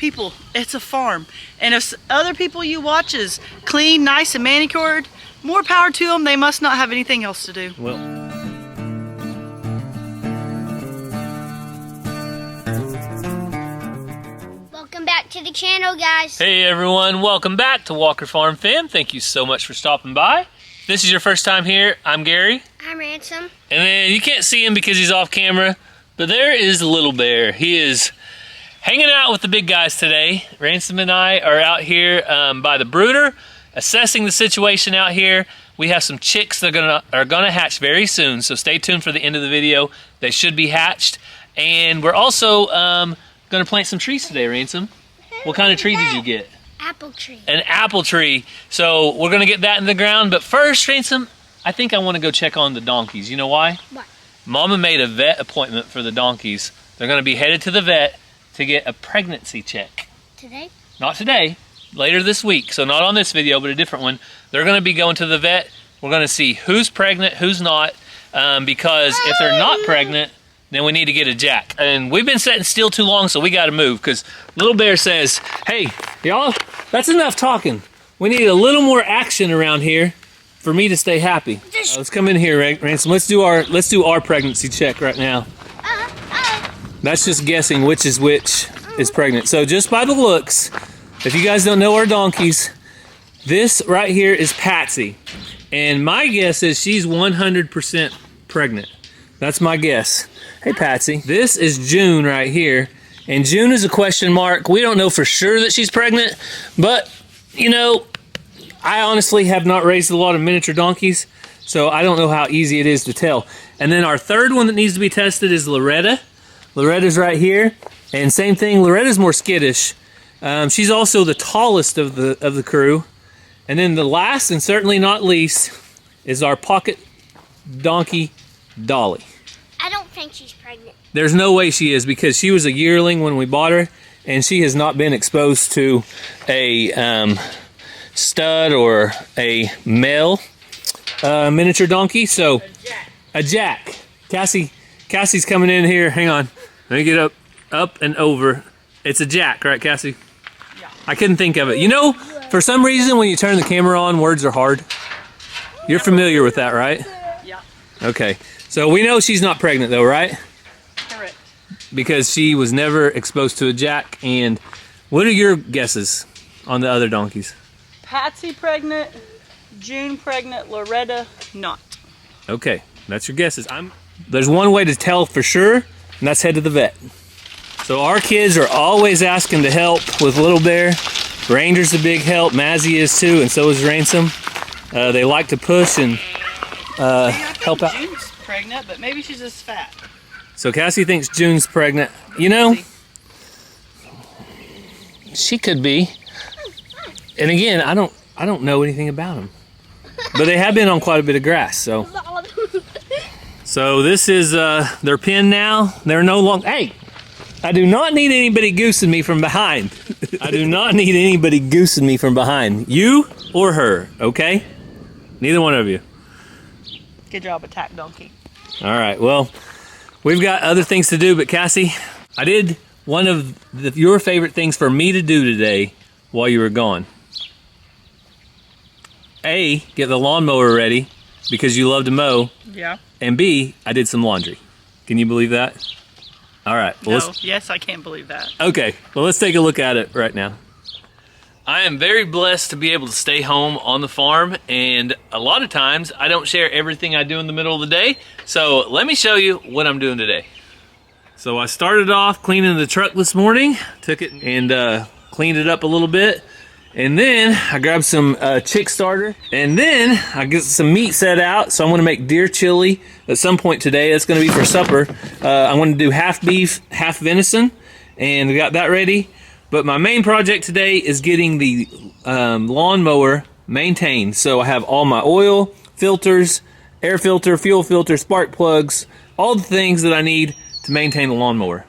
people. It's a farm. And if other people you watch is clean, nice, and manicured, more power to them. They must not have anything else to do. Well, welcome back to the channel, guys. hey everyone, welcome back to Walker Farm Fam. Thank you so much for stopping by. If this is your first time here, I'm Gary. I'm Ransom. And then you can't see him because he's off camera, but there is Little Bear. He is hanging out with the big guys today. Ransom and I are out here by the brooder, assessing the situation out here. We have some chicks that are gonna hatch very soon, so stay tuned for the end of the video. They should be hatched. And we're also gonna plant some trees today, Ransom. What kind of tree did you get? Apple tree. An apple tree. So we're gonna get that in the ground, but first, Ransom, I think I wanna go check on the donkeys. You know why? What? Mama made a vet appointment for the donkeys. They're gonna be headed to the vet to get a pregnancy check. Today? Not today, later this week. So not on this video, but a different one. They're gonna be going to the vet. We're gonna see who's pregnant, who's not, because if they're not pregnant, then we need to get a jack. And we've been sitting still too long, so we gotta move, because Little Bear says, hey, y'all, that's enough talking. We need a little more action around here for me to stay happy. Let's come in here, Ransom. Let's do our pregnancy check right now. That's just guessing which is pregnant. So just by the looks, if you guys don't know our donkeys, this right here is Patsy. And my guess is she's 100% pregnant. That's my guess. Hey, Patsy. This is June right here. And June is a question mark. We don't know for sure that she's pregnant, but, you know, I honestly have not raised a lot of miniature donkeys, so I don't know how easy it is to tell. And then our third one that needs to be tested is Loretta. Loretta's right here. And same thing, Loretta's more skittish. She's also the tallest of the crew. And then the last and certainly not least is our pocket donkey, Dolly. I don't think she's pregnant. There's no way she is, because she was a yearling when we bought her, and she has not been exposed to a stud or a male miniature donkey. So a jack. Cassie's coming in here. Hang on. Let me get up and over. It's a jack, right, Cassie? Yeah. I couldn't think of it. You know, for some reason when you turn the camera on, words are hard. You're familiar with that, right? Yeah. Okay. So we know she's not pregnant though, right? Correct. Because she was never exposed to a jack. And what are your guesses on the other donkeys? Patsy pregnant, June pregnant, Loretta not. Okay, that's your guesses. There's one way to tell for sure, and that's head to the vet. So our kids are always asking to help with Little Bear. Ranger's a big help, Mazzy is too, and so is Ransom. They like to push and help out. June's pregnant, but maybe she's just fat. So Cassie thinks June's pregnant. You know, she could be. And again, I don't know anything about them, but they have been on quite a bit of grass. So this is their pen now. They're no longer. Hey, I do not need anybody goosing me from behind. I do not need anybody goosing me from behind. You or her, okay? Neither one of you. Good job, attack donkey. All right. Well, we've got other things to do, but Cassie, I did one of your favorite things for me to do today while you were gone. A, get the lawnmower ready because you love to mow. Yeah. And B, I did some laundry. Can you believe that? All right. Well, No, yes, I can't believe that. okay. Well, let's take a look at it right now. I am very blessed to be able to stay home on the farm, and a lot of times I don't share everything I do in the middle of the day. So let me show you what I'm doing today. So I started off cleaning the truck this morning, took it and cleaned it up a little bit. And then I grabbed some chick starter, and then I get some meat set out. So I'm gonna make deer chili at some point today. That's gonna be for supper. I'm gonna do half beef, half venison, and we got that ready. But my main project today is getting the lawnmower maintained. So I have all my oil, filters, air filter, fuel filter, spark plugs, all the things that I need to maintain the lawnmower.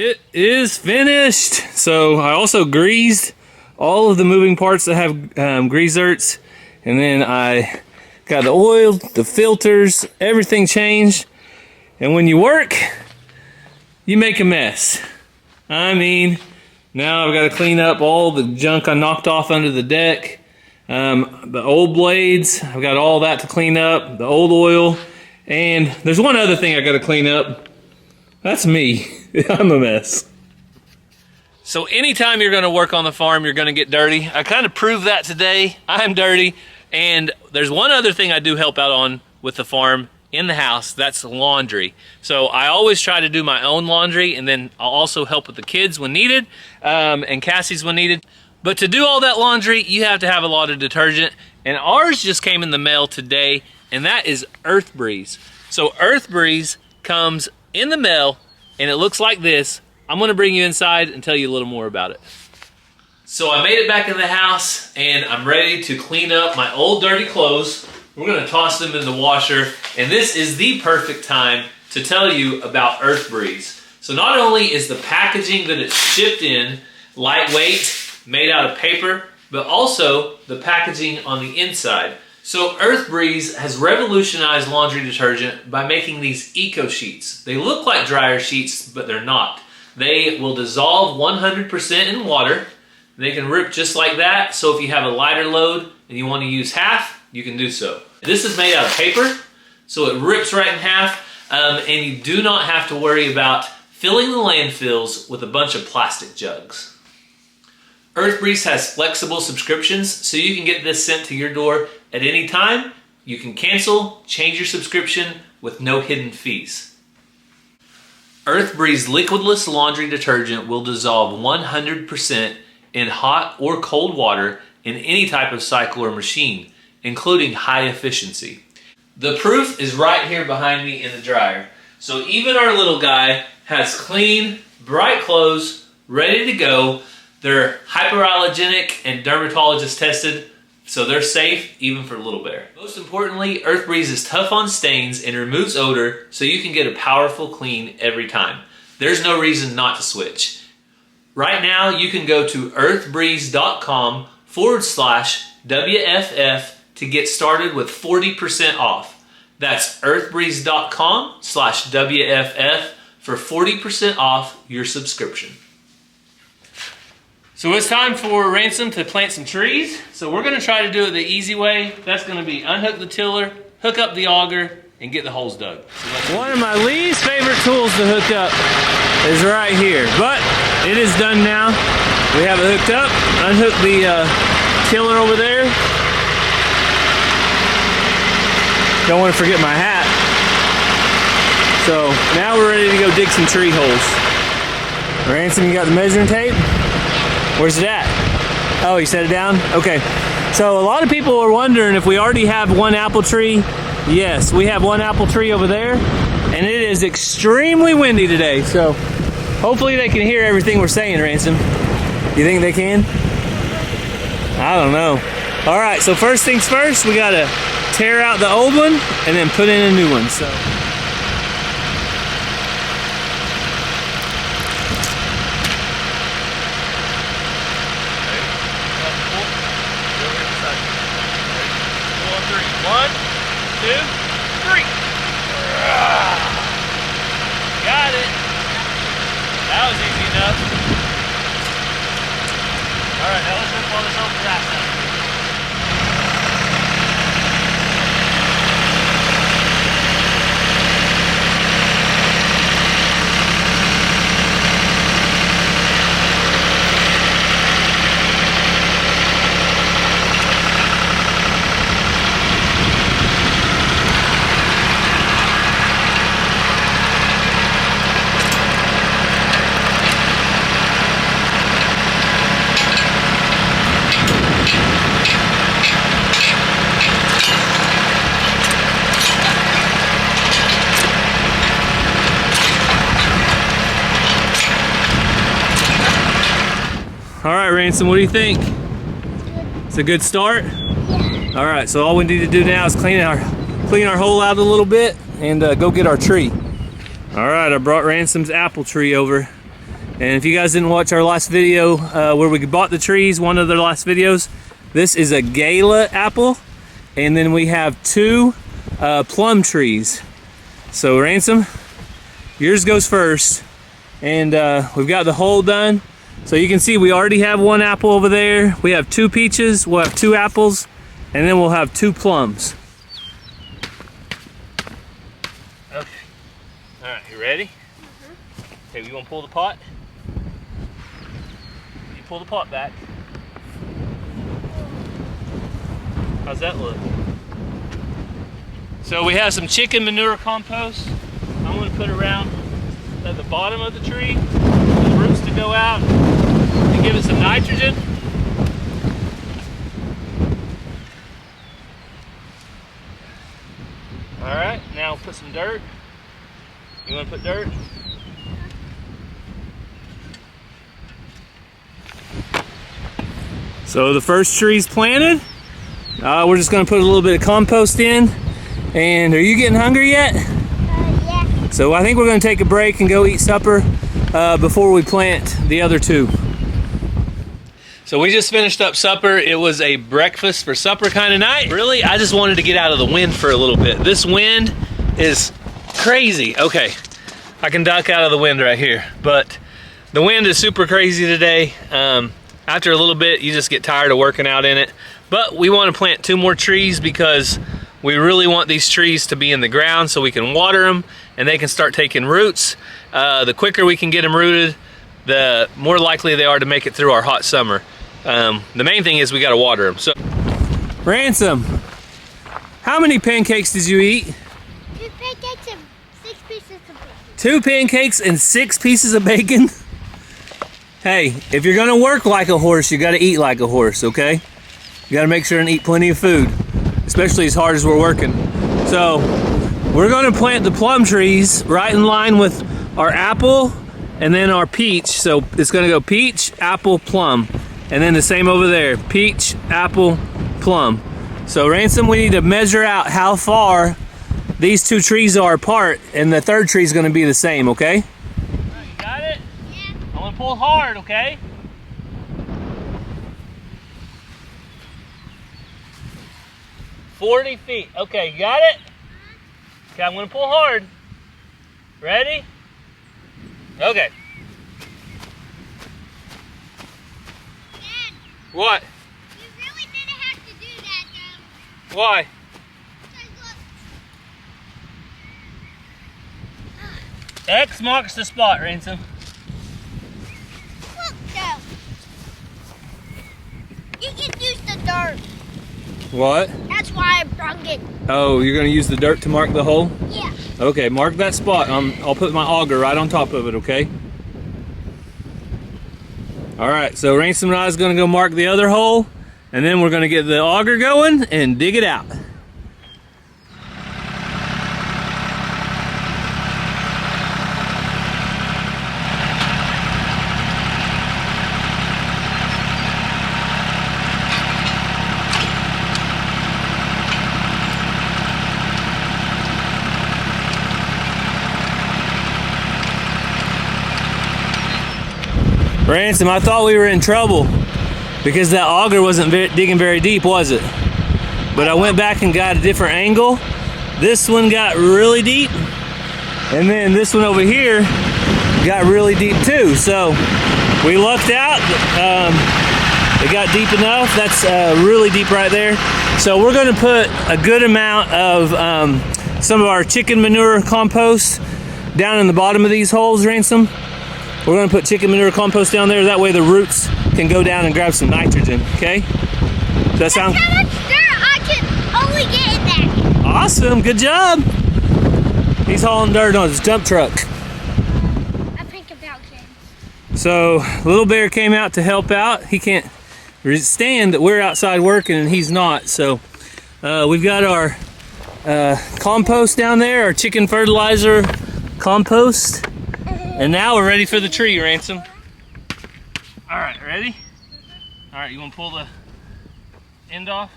It is finished. So I also greased all of the moving parts that have grease zerts, and then I got the oil, the filters, everything changed. And when you work, you make a mess. I mean, now I've got to clean up all the junk I knocked off under the deck. The old blades, I've got all that to clean up, the old oil. And there's one other thing I got to clean up. That's me. I'm a mess. So anytime you're going to work on the farm, you're going to get dirty. I kind of proved that today. I'm dirty. And there's one other thing I do help out on with the farm in the house. That's laundry. So I always try to do my own laundry, and then I'll also help with the kids when needed, and Cassie's when needed. But to do all that laundry, you have to have a lot of detergent. And ours just came in the mail today, and that is Earth Breeze. So Earth Breeze comes in the mail, and it looks like this. I'm gonna bring you inside and tell you a little more about it. So I made it back in the house, and I'm ready to clean up my old dirty clothes. We're gonna toss them in the washer, and this is the perfect time to tell you about Earth Breeze. So not only is the packaging that it's shipped in lightweight, made out of paper, but also the packaging on the inside. So Earth Breeze has revolutionized laundry detergent by making these eco sheets. They look like dryer sheets, but they're not. They will dissolve 100% in water. They can rip just like that, so if you have a lighter load and you want to use half, you can do so. This is made out of paper, so it rips right in half, and you do not have to worry about filling the landfills with a bunch of plastic jugs. Earth Breeze has flexible subscriptions, so you can get this sent to your door at any time. You can cancel, change your subscription with no hidden fees. Earth Breeze liquidless laundry detergent will dissolve 100% in hot or cold water in any type of cycle or machine, including high efficiency. The proof is right here behind me in the dryer. So even our little guy has clean, bright clothes, ready to go. They're hyperallergenic and dermatologist tested, so they're safe even for Little Bear. Most importantly, Earth Breeze is tough on stains and removes odor, so you can get a powerful clean every time. There's no reason not to switch. Right now, you can go to earthbreeze.com/WFF to get started with 40% off. That's earthbreeze.com/WFF for 40% off your subscription. So it's time for Ransom to plant some trees. So we're gonna try to do it the easy way. That's gonna be unhook the tiller, hook up the auger, and get the holes dug. So one of my least favorite tools to hook up is right here, but it is done now. We have it hooked up. Unhook the tiller over there. Don't want to forget my hat. So now we're ready to go dig some tree holes. Ransom, you got the measuring tape? Where's it at? Oh, you set it down? Okay. So a lot of people are wondering if we already have one apple tree. Yes, we have one apple tree over there, and it is extremely windy today. So hopefully they can hear everything we're saying, Ransom. You think they can? I don't know. All right, so first things first, we gotta tear out the old one and then put in a new one. So. One, two, three. Got it. That was easy enough. All right, now let's rip all this old grass out. All right, Ransom, what do you think? It's a good start? Yeah. All right, so all we need to do now is clean our hole out a little bit and go get our tree. All right, I brought Ransom's apple tree over. And if you guys didn't watch our last video where we bought the trees, one of the last videos, this is a Gala apple. And then we have 2 plum trees. So Ransom, yours goes first. And we've got the hole done. So you can see we already have 1 apple over there. We have 2 peaches, we'll have 2 apples, and then we'll have 2 plums. Okay. All right, you ready? Okay, you want to pull the pot? You pull the pot back. How's that look? So we have some chicken manure compost. I'm going to put around at the bottom of the tree for the roots to go out and give it some nitrogen. All right, now put some dirt. You want to put dirt? So the first tree's planted. We're just going to put a little bit of compost in. And are you getting hungry yet? Yeah. So I think we're going to take a break and go eat supper before we plant the other 2. So we just finished up supper. It was a breakfast for supper kind of night. Really, I just wanted to get out of the wind for a little bit. This wind is crazy. Okay, I can duck out of the wind right here. But the wind is super crazy today. After a little bit, you just get tired of working out in it. But we want to plant 2 more trees because we really want these trees to be in the ground so we can water them and they can start taking roots. The quicker we can get them rooted, the more likely they are to make it through our hot summer. The main thing is we got to water them. So, Ransom, how many pancakes did you eat? 2 pancakes and 6 pieces of bacon. 2 pancakes and 6 pieces of bacon? Hey, if you're gonna work like a horse, you gotta eat like a horse, okay? You gotta make sure and eat plenty of food, especially as hard as we're working. So, we're gonna plant the plum trees right in line with our apple and then our peach. So it's gonna go peach, apple, plum. And then the same over there, peach, apple, plum. So Ransom, we need to measure out how far these 2 trees are apart, and the 3rd tree is gonna be the same, okay? You got it? Yeah. I'm gonna pull hard, okay? "40 feet. Okay, you got it? Okay, I'm gonna pull hard. Ready? Okay. Dad, What? you really didn't have to do that, though. Why? Because look, X marks the spot, Ransom. look, though. You can use the dirt. What? That's why I brung it. Oh, you're gonna use the dirt to mark the hole? Yeah. Okay, mark that spot. I'll put my auger right on top of it, okay? All right, so Ransom and I is gonna go mark the other hole, and then we're gonna get the auger going and dig it out. Ransom, I thought we were in trouble because that auger wasn't digging very deep, was it? But I went back and got a different angle. This one got really deep, and then this one over here got really deep too. So we lucked out. It got deep enough. That's really deep right there. So we're going to put a good amount of some of our chicken manure compost down in the bottom of these holes, Ransom. We're going to put chicken manure compost down there. That way the roots can go down and grab some nitrogen, okay? Does that sound? That's how much dirt I can only get in there. Awesome, good job. He's hauling dirt on his dump truck. I think about kids. So Little Bear came out to help out. He can't stand that we're outside working and he's not. So we've got our compost down there, our chicken fertilizer compost. And now we're ready for the tree, Ransom. All right, ready? All right, you want to pull the end off?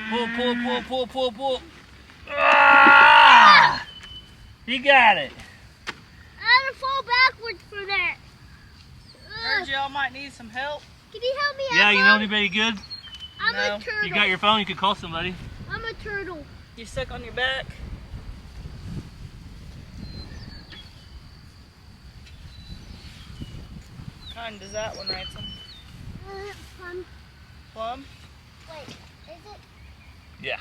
Pull, pull, pull, pull, pull, pull. Ah! You got it. I had to fall backwards for told y'all might need some help. Can you help me out? Yeah, you know Mom? anybody good? I'm No. a turtle. You got your phone, you could call somebody. I'm a turtle. You stuck on your back? What kind is that one, Ransom? Plum. Plum? Wait, is it? Yeah.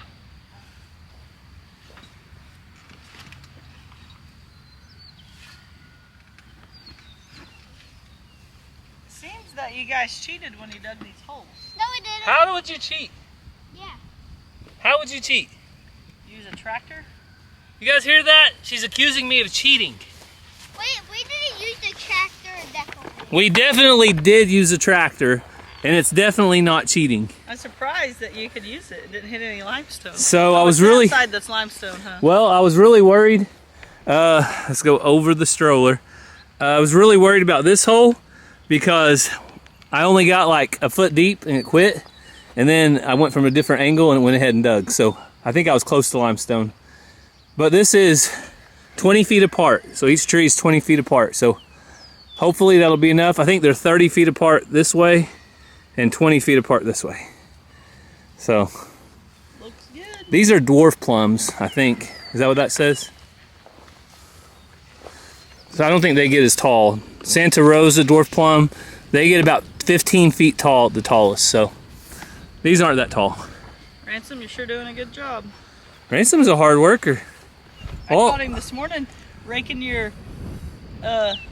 Seems that you guys cheated when you dug these holes. No, it didn't. How would you cheat? Yeah. How would you cheat? Use a tractor? You guys hear that? She's accusing me of cheating. Wait, we didn't use the tractor, definitely. We definitely did use a tractor, and it's definitely not cheating. I'm surprised that you could use it. It didn't hit any limestone. So I Oh, was it's really, that side that's limestone, huh? well, I was really worried. Let's go over the stroller. I was really worried about this hole because I only got like a foot deep and it quit. And then I went from a different angle and it went ahead and dug. So I think I was close to limestone. But this is 20 feet apart. So each tree is 20 feet apart. So hopefully that'll be enough. I think they're 30 feet apart this way and 20 feet apart this way. So Looks good. these are dwarf plums, I think. Is that what that says? So I don't think they get as tall. Santa Rosa dwarf plum, they get about 15 feet tall at the tallest. So these aren't that tall. Ransom, you're sure doing a good job. Ransom's a hard worker. I Oh. caught him this morning raking your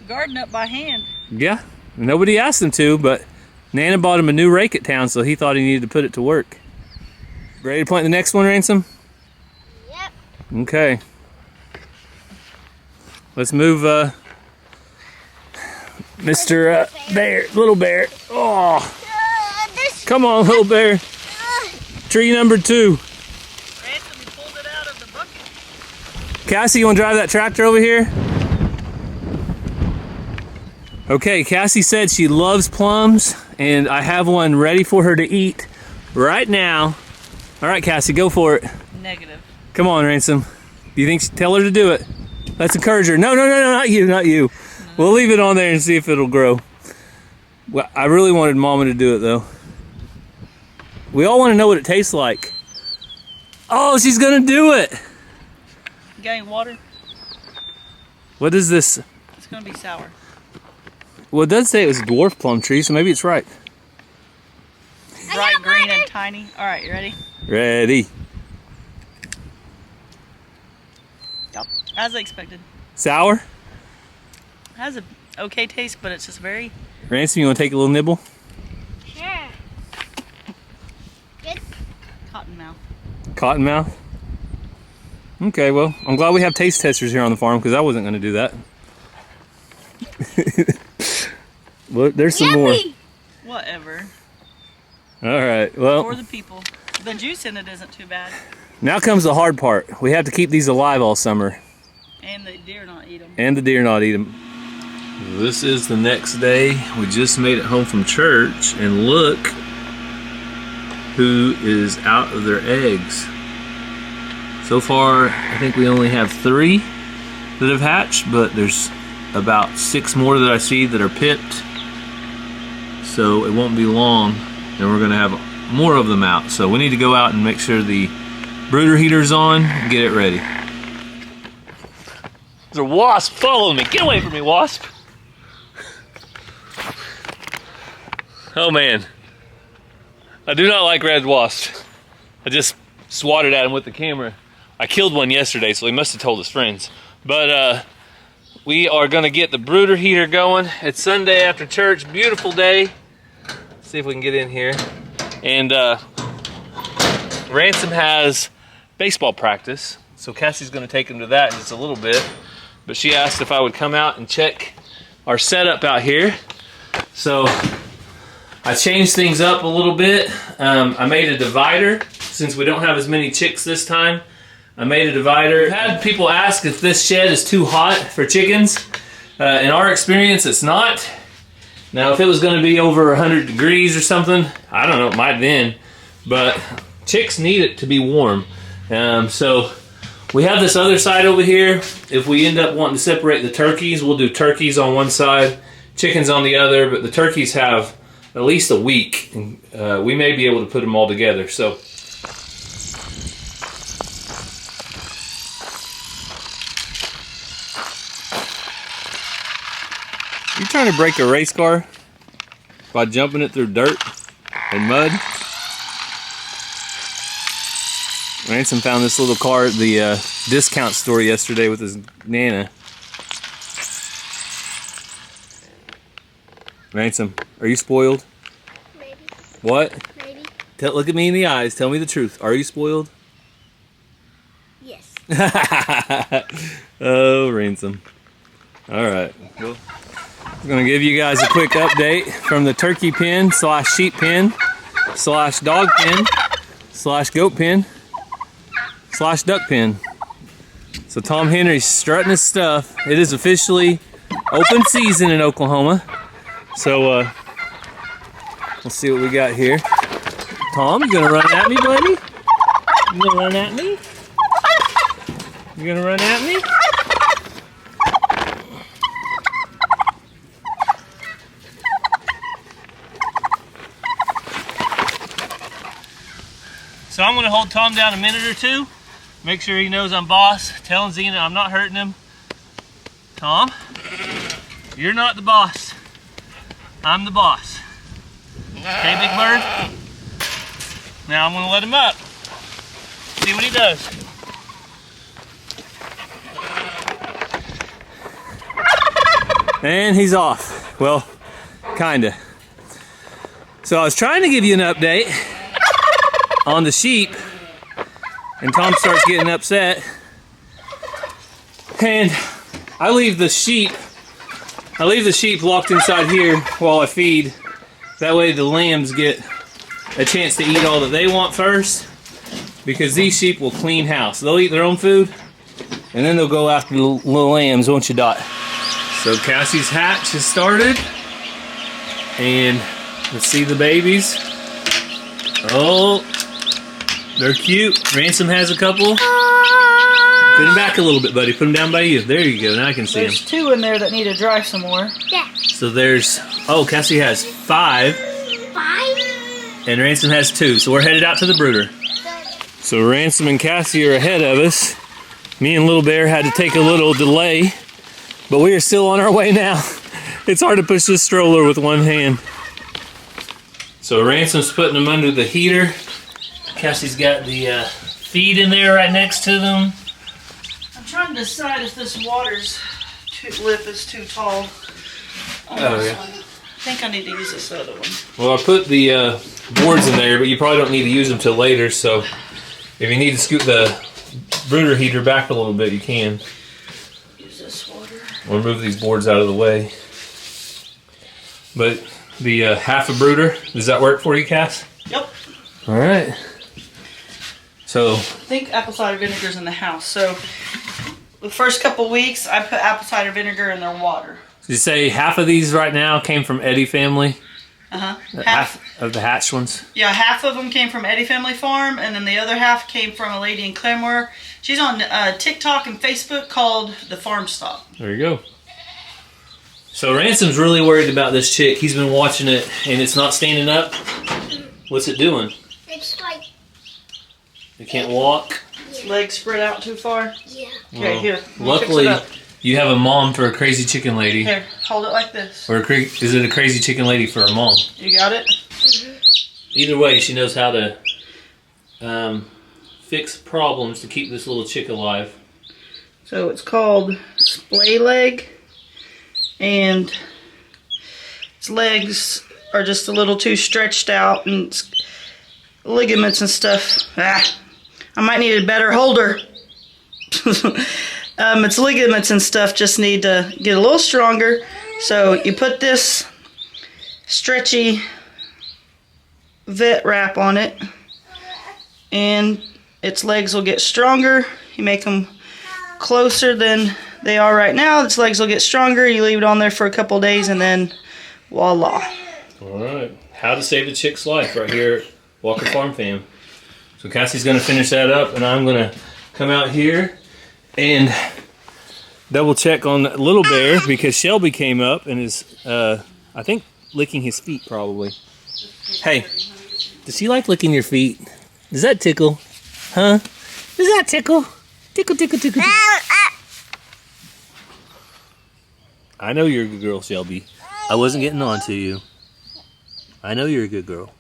garden up by hand. Yeah, nobody asked him to, but Nana bought him a new rake at town, so he thought he needed to put it to work. Ready to plant the next one, Ransom? Yep. Okay. Let's move Mr. Bear, little bear. Oh, This. come on, little bear. Tree number 2. Ransom, he pulled it out of the bucket. Cassie, you want to drive that tractor over here? Okay, Cassie said she loves plums, and I have one ready for her to eat right now. All right, Cassie, go for it. Negative. Come on, Ransom. Do you think? Tell her to do it. Let's encourage her. No, not you, not you. We'll leave it on there and see if it'll grow. Well, I really wanted Mama to do it though. We all want to know what it tastes like. Oh, she's gonna do it. You got any water? What is this? It's gonna be sour. Well, it does say it was a dwarf plum tree, so maybe it's right. Bright green and tiny. All right, you ready? Ready. Yep. As I expected. Sour? It has a okay taste, but it's just very. Ransom, you want to take a little nibble? Sure. Good. Cottonmouth. Cottonmouth? Okay, well, I'm glad we have taste testers here on the farm because I wasn't going to do that. Well, there's some more. Yummy. Whatever. All right, well, For the people. The juice in it isn't too bad. now comes the hard part. We have to keep these alive all summer. And the deer not eat them. And the deer not eat them. This is the next day. We just made it home from church, and look who is out of their eggs. So far, I think we only have 3 that have hatched, but there's about 6 more that I see that are pipped. So it won't be long, and we're gonna have more of them out. So we need to go out and make sure the brooder heater's on and get it ready. There's a wasp following me. Get away from me, wasp. Oh man. I do not like red wasps. I just swatted at him with the camera. I killed one yesterday, so he must have told his friends. But we are gonna get the brooder heater going. It's Sunday after church, beautiful day. Let's see if we can get in here. And Ransom has baseball practice, so Cassie's gonna take him to that in just a little bit. But she asked if I would come out and check our setup out here. So I changed things up a little bit. I made a divider since we don't have as many chicks this time. I made a divider. I've had people ask if this shed is too hot for chickens. In our experience, it's not. Now, if it was going to be over 100 degrees or something, I don't know, it might have been. But chicks need it to be warm. So we have this other side over here. If we end up wanting to separate the turkeys, we'll do turkeys on one side chickens on the other, but the turkeys have at least a week, and we may be able to put them all together. So you trying to break a race car by jumping it through dirt and mud? Ransom found this little car at the discount store yesterday with his Nana. Ransom, are you spoiled? Maybe. What? Maybe. Look at me in the eyes. Tell me the truth. Are you spoiled? Yes. Oh, Ransom. All right. Well, I'm going to give you guys a quick update from the turkey pen / sheep pen / dog pen / goat pen / duck pen. So Tom Henry's strutting his stuff. It is officially open season in Oklahoma. So let's see what we got here. Tom, you gonna run at me, buddy? You gonna run at me? You gonna run at me? So I'm gonna hold Tom down a minute or two. Make sure he knows I'm boss. Telling Xena I'm not hurting him. Tom, you're not the boss. I'm the boss. Okay, big bird? Now I'm gonna let him up. See what he does. And he's off. Well, kinda. So I was trying to give you an update on the sheep, and Tom starts getting upset. And I leave the sheep locked inside here while I feed. That way the lambs get a chance to eat all that they want first, because these sheep will clean house. They'll eat their own food, and then they'll go after the little lambs, won't you, Dot? So Cassie's hatch has started, and let's see the babies. Oh, they're cute. Ransom has a couple. Put them back a little bit, buddy. Put them down by you. There you go. Now I can see them. There's 2 in there that need to dry some more. Yeah. So there's, oh, Cassie has 5, 5? and Ransom has 2. So we're headed out to the brooder. So Ransom and Cassie are ahead of us. Me and Little Bear had to take a little delay, but we are still on our way now. It's hard to push this stroller with one hand. So Ransom's putting them under the heater. Cassie's got the feed in there right next to them. I'm trying to decide if this water's lip is too tall. Oh, yeah. I think I need to use this other one. Well, I put the boards in there, but you probably don't need to use them till later, so if you need to scoot the brooder heater back a little bit, you can. Use this water. We'll move these boards out of the way. But the half a brooder, does that work for you, Cass? Yep. All right. So I think apple cider vinegar's in the house. So the first couple weeks, I put apple cider vinegar in their water. you say half of these right now came from Eddie family? Half of the hatched ones? Yeah, half of them came from Eddie Family Farm, and then the other half came from a lady in Claremore. She's on TikTok and Facebook called The Farm Stop. There you go. So Ransom's really worried about this chick. He's been watching it, and it's not standing up. What's it doing? It's like... It can't walk? Its legs spread out too far. Yeah. Okay, here. Luckily, you have a mom for a crazy chicken lady. Here, hold it like this. Or is it a crazy chicken lady for a mom? You got it? Either way, she knows how to fix problems to keep this little chick alive. So it's called splay leg, and its legs are just a little too stretched out, and its ligaments and stuff. I might need a better holder. Its ligaments and stuff just need to get a little stronger. So you put this stretchy vet wrap on it, and its legs will get stronger. You make them closer than they are right now. Its legs will get stronger. You leave it on there for a couple days, and then voila. All right. How to save a chick's life right here at Walker Farm Fam. So Cassie's going to finish that up, and I'm going to come out here and double check on Little Bear because Shelby came up and is, I think, licking his feet probably. Hey, does she like licking your feet? Does that tickle? Huh? Does that tickle? Tickle, tickle, tickle, tickle. I know you're a good girl, Shelby. I wasn't getting on to you. I know you're a good girl.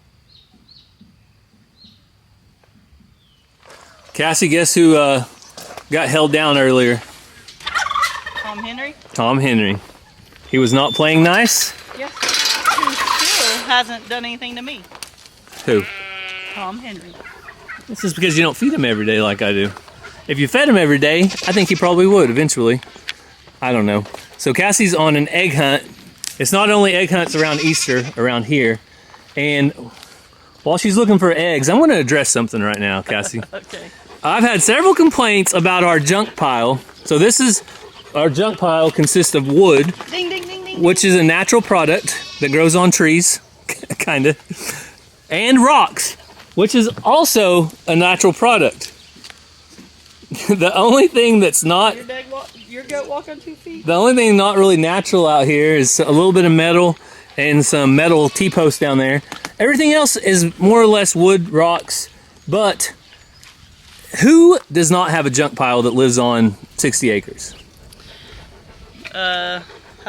Cassie, guess who got held down earlier? Tom Henry? Tom Henry. He was not playing nice? Yes. He still hasn't done anything to me. Who? Tom Henry. This is because you don't feed him every day like I do. If you fed him every day, I think he probably would eventually. I don't know. So Cassie's on an egg hunt. It's not only egg hunts around Easter, around here. And while she's looking for eggs, I'm going to address something right now, Cassie. Okay. I've had several complaints about our junk pile. So this is, our junk pile consists of wood, Ding, ding, ding, ding. which is a natural product that grows on trees, kind of, and rocks, which is also a natural product. The only thing that's not, Your goat walk on 2 feet? the only thing not really natural out here is a little bit of metal and some metal T-posts down there. Everything else is more or less wood, rocks, but who does not have a junk pile that lives on 60 acres? I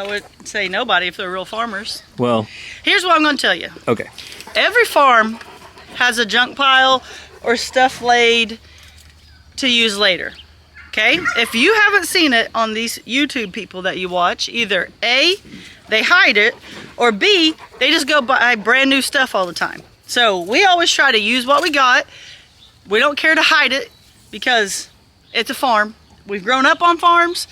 would say nobody if they're real farmers. Well, Here's what I'm going to tell you. okay. Every farm has a junk pile or stuff laid to use later. Okay? If you haven't seen it on these YouTube people that you watch, either A, they hide it, or B, they just go buy brand new stuff all the time. So we always try to use what we got. We don't care to hide it because it's a farm. We've grown up on farms.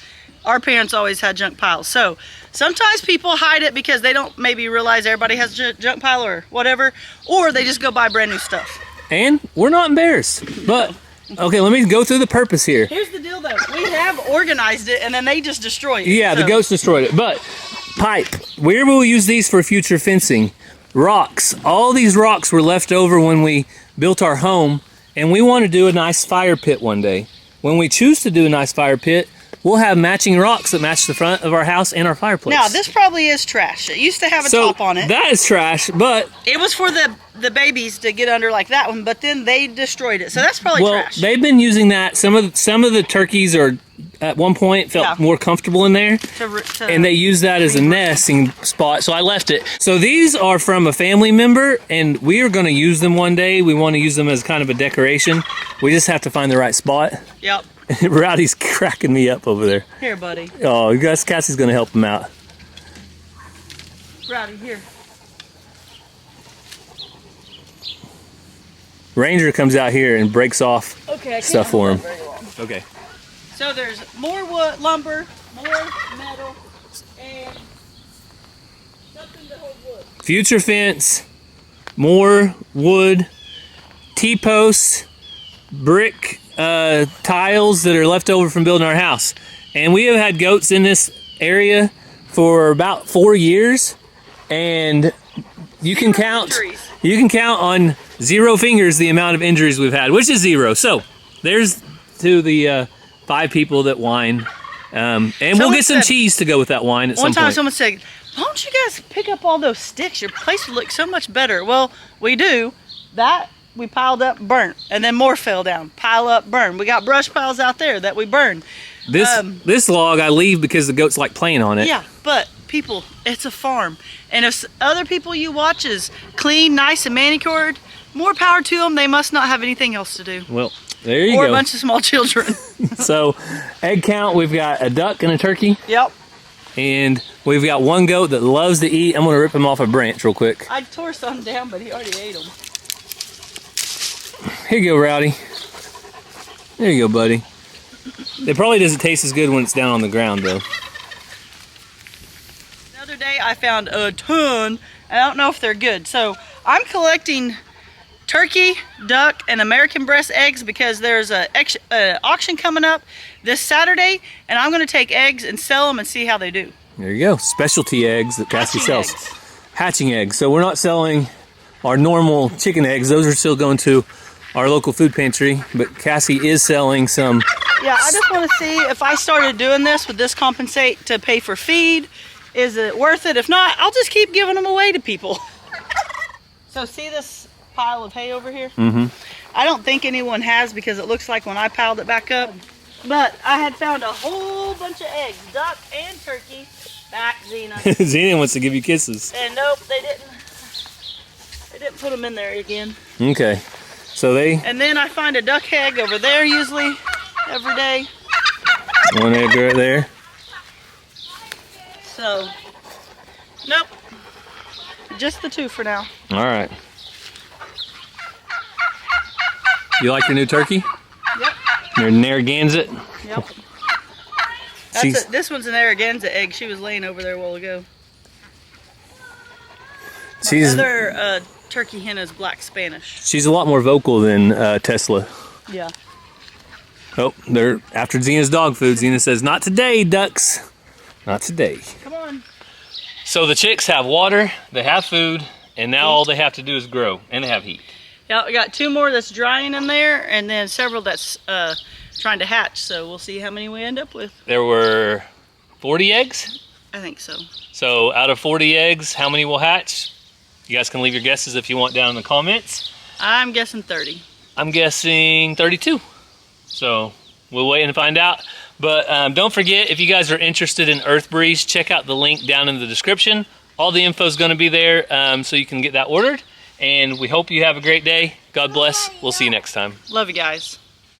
Our parents always had junk piles. So sometimes people hide it because they don't maybe realize everybody has a junk pile or whatever, or they just go buy brand new stuff. And we're not embarrassed, but okay, let me go through the purpose here. Here's the deal though, we have organized it and then they just destroy it. Yeah, the So- goats destroyed it, but pipe, where will we use these for future fencing? Rocks, all these rocks were left over when we built our home, and we want to do a nice fire pit one day. When we choose to do a nice fire pit, we'll have matching rocks that match the front of our house and our fireplace. Now this probably is trash. It used to have a top on it. That is trash, but It was for the babies to get under like that one, but then they destroyed it. So that's probably well, trash. they've been using that. Some of the turkeys are at one point felt Yeah. more comfortable in there. To- And they use that as a nesting spot, so I left it. So these are from a family member, and we are going to use them one day. We want to use them as kind of a decoration. We just have to find the right spot. Yep. Rowdy's cracking me up over there. Here, buddy. Oh, you guys, Cassie's going to help him out. Rowdy, here. Ranger comes out here and breaks off Okay, I can't stuff for hold him. that very long. Okay. So there's more wood, lumber, more metal, and something to hold wood. Future fence, more wood, T-posts, brick tiles that are left over from building our house. And we have had goats in this area for about 4 years, and you can count on 0 fingers the amount of injuries we've had, which is 0. So there's to the 5 people that whine, and we'll get some cheese to go with that wine at some One time point. someone said, why don't you guys pick up all those sticks? Your place would look so much better. Well, we do. That we piled up, burnt, and then more fell down. Pile up, burn. We got brush piles out there that we burned. This log I leave because the goats like playing on it. Yeah, but people, it's a farm. And if other people you watch is clean, nice, and manicured, more power to them. They must not have anything else to do. Well, there you Or go. a bunch of small children. So, egg count, we've got a duck and a turkey, Yep. and we've got one goat that loves to eat. I'm going to rip him off a branch real quick. I tore some down, but he already ate them. Here you go, Rowdy. There you go, buddy. It probably doesn't taste as good when it's down on the ground, though. The other day I found a ton, and I don't know if they're good. So I'm collecting turkey, duck, and American breast eggs because there's a auction coming up this Saturday, and I'm going to take eggs and sell them and see how they do. There you go. Specialty eggs that Cassie Hatching sells. eggs. Hatching eggs. So we're not selling our normal chicken eggs. Those are still going to our local food pantry, but Cassie is selling some Yeah, I just want to see if I started doing this, would this compensate to pay for feed? Is it worth it? If not, I'll just keep giving them away to people. So see this pile of hay over here? Mm-hmm. I don't think anyone has because it looks like when I piled it back up. But I had found a whole bunch of eggs, duck and turkey. Back, Xena. Xena wants to give you kisses. And nope, they didn't. They didn't put them in there again. Okay. So they... And then I find a duck egg over there usually, every day. One egg right there. So, nope. Just the two for now. All right. You like your new turkey? Yep. Your Narragansett? Yep. She's- This one's an Narragansett egg. She was laying over there a while ago. She's Another turkey hen is black Spanish. a lot more vocal than Tesla. Yeah. Oh, they're after Xena's dog food. Xena says, "Not today, ducks. Not today." Come on. So the chicks have water, they have food, and now all they have to do is grow, and they have heat. Yeah, we got two more that's drying in there, and then several that's trying to hatch. So we'll see how many we end up with. There were 40 eggs. I think so. So out of 40 eggs, how many will hatch? You guys can leave your guesses if you want down in the comments. I'm guessing 30. I'm guessing 32. So we'll wait and find out. But don't forget, if you guys are interested in Earth Breeze, check out the link down in the description. All the info is going to be there so you can get that ordered. And we hope you have a great day. God bless. We'll see you next time. Love you guys.